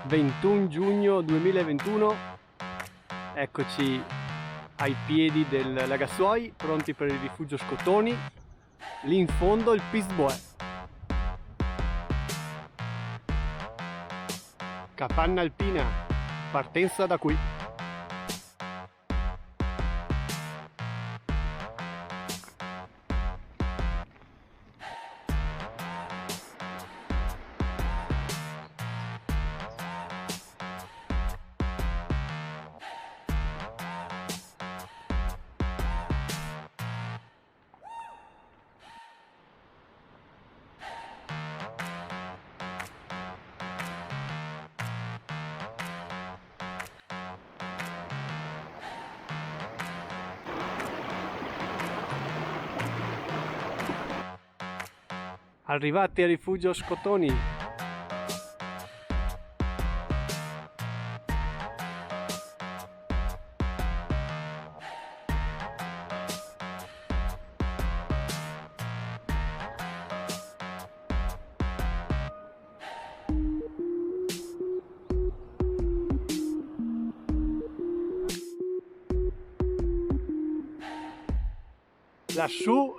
21 giugno 2021, eccoci ai piedi del Lagassuoi, pronti per il rifugio Scottoni. Lì in fondo il Pisboè. Capanna alpina, partenza da qui. Arrivati al rifugio Scottoni. Lassù,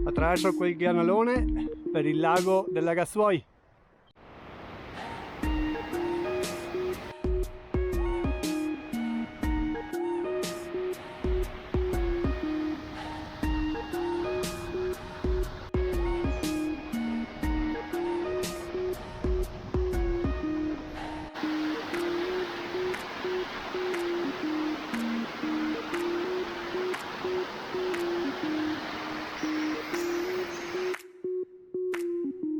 attraverso quel granalone, per il lago del Lagassuoi.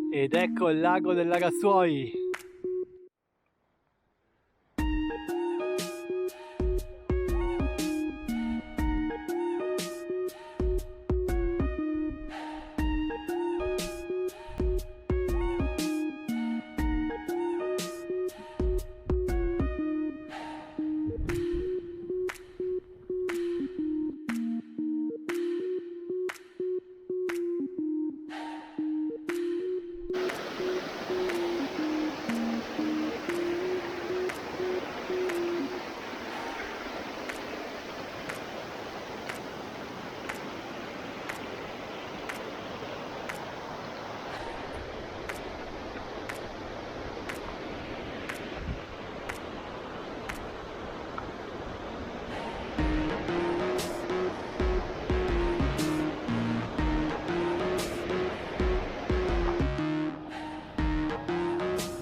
Ed ecco il lago del Lagassuoi.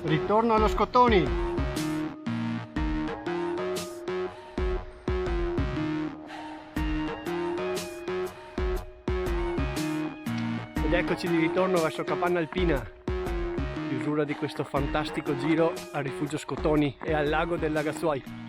Ritorno allo Scottoni. Ed eccoci di ritorno verso Capanna Alpina, chiusura di questo fantastico giro al rifugio Scottoni e al lago del Lagassuoi.